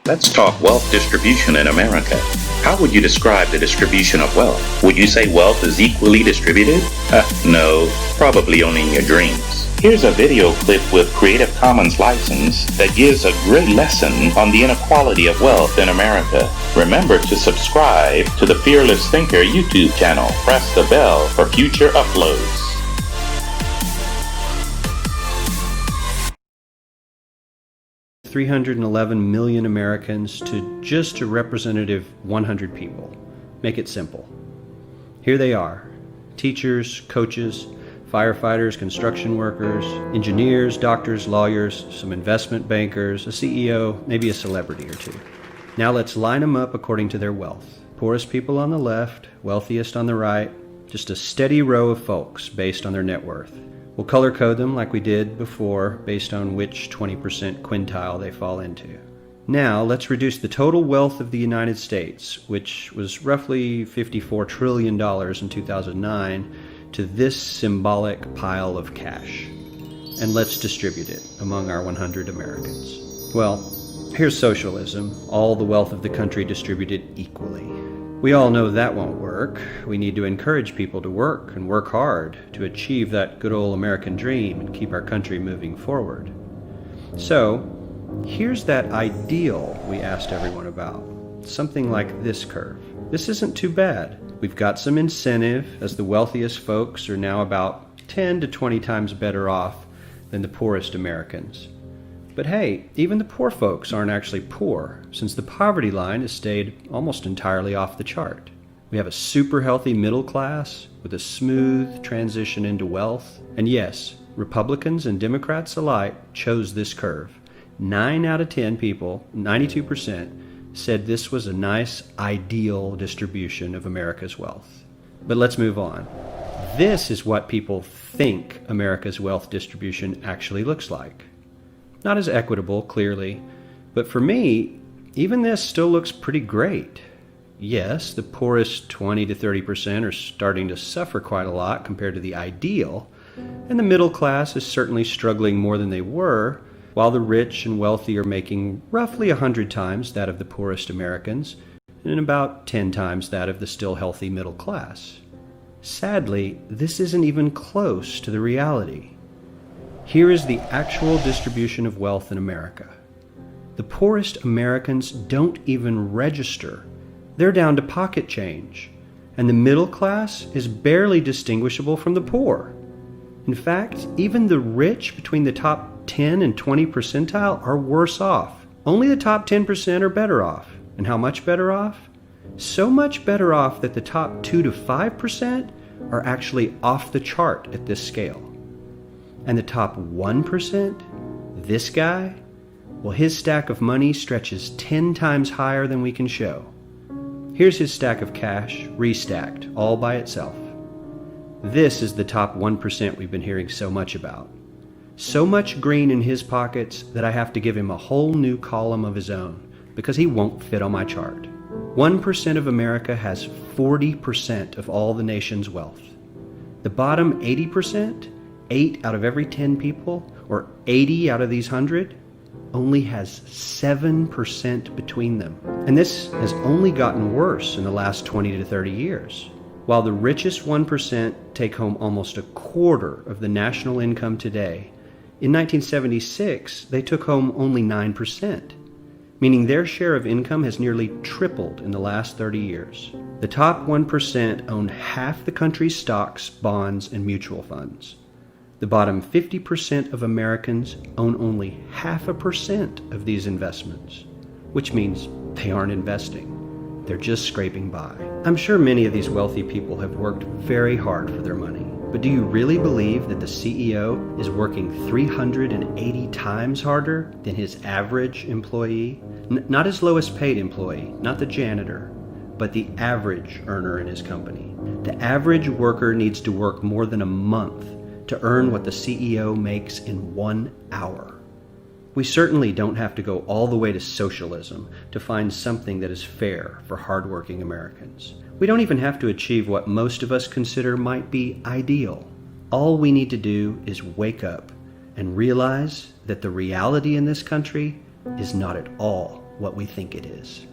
Let's talk wealth distribution in America. How would you describe the distribution of wealth? Would you say wealth is equally distributed? No, probably only in your dreams. Here's a video clip with Creative Commons license that gives a great lesson on the inequality of wealth in America. Remember to subscribe to the Fearless Thinker YouTube channel. Press the bell for future uploads. $311 million Americans to just a representative 100 people. Make it simple. Here they are: teachers, coaches, firefighters, construction workers, engineers, doctors, lawyers, some investment bankers, a CEO, maybe a celebrity or two. Now let's line them up according to their wealth. Poorest people on the left, wealthiest on the right, just a steady row of folks based on their net worth. We'll color code them like we did before based on which 20% quintile they fall into. Now let's reduce the total wealth of the United States, which was roughly $54 trillion in 2009, to this symbolic pile of cash. And let's distribute it among our 100 Americans. Well, here's socialism, all the wealth of the country distributed equally. We all know that won't work. We need to encourage people to work and work hard to achieve that good old American dream and keep our country moving forward. So, here's that ideal we asked everyone about. Something like this curve. This isn't too bad. We've got some incentive, as the wealthiest folks are now about 10 to 20 times better off than the poorest Americans. But hey, even the poor folks aren't actually poor, since the poverty line has stayed almost entirely off the chart. We have a super healthy middle class with a smooth transition into wealth. And yes, Republicans and Democrats alike chose this curve. 9 out of 10 people, 92%, said this was a nice, ideal distribution of America's wealth. But let's move on. This is what people think America's wealth distribution actually looks like. Not as equitable, clearly, but for me, even this still looks pretty great. Yes, the poorest 20 to 30% are starting to suffer quite a lot compared to the ideal, and the middle class is certainly struggling more than they were, while the rich and wealthy are making roughly 100 times that of the poorest Americans, and about 10 times that of the still healthy middle class. Sadly, this isn't even close to the reality. Here is the actual distribution of wealth in America. The poorest Americans don't even register. They're down to pocket change, and the middle class is barely distinguishable from the poor. In fact, even the rich between the top 10 and 20 percentile are worse off. Only the top 10% are better off. And how much better off? So much better off that the top 2 to 5% are actually off the chart at this scale. And the top 1%, this guy, well, his stack of money stretches 10 times higher than we can show. Here's his stack of cash, restacked, all by itself. This is the top 1% we've been hearing so much about. So much green in his pockets that I have to give him a whole new column of his own, because he won't fit on my chart. 1% of America has 40% of all the nation's wealth. The bottom 80%, 8 out of every 10 people, or 80 out of these 100, only has 7% between them. And this has only gotten worse in the last 20 to 30 years. While the richest 1% take home almost a quarter of the national income today, in 1976, they took home only 9%, meaning their share of income has nearly tripled in the last 30 years. The top 1% own half the country's stocks, bonds, and mutual funds. The bottom 50% of Americans own only 0.5% of these investments, which means they aren't investing. They're just scraping by. I'm sure many of these wealthy people have worked very hard for their money, but do you really believe that the CEO is working 380 times harder than his average employee? Not his lowest paid employee, not the janitor, but the average earner in his company. The average worker needs to work more than a month to earn what the CEO makes in 1 hour. We certainly don't have to go all the way to socialism to find something that is fair for hardworking Americans. We don't even have to achieve what most of us consider might be ideal. All we need to do is wake up and realize that the reality in this country is not at all what we think it is.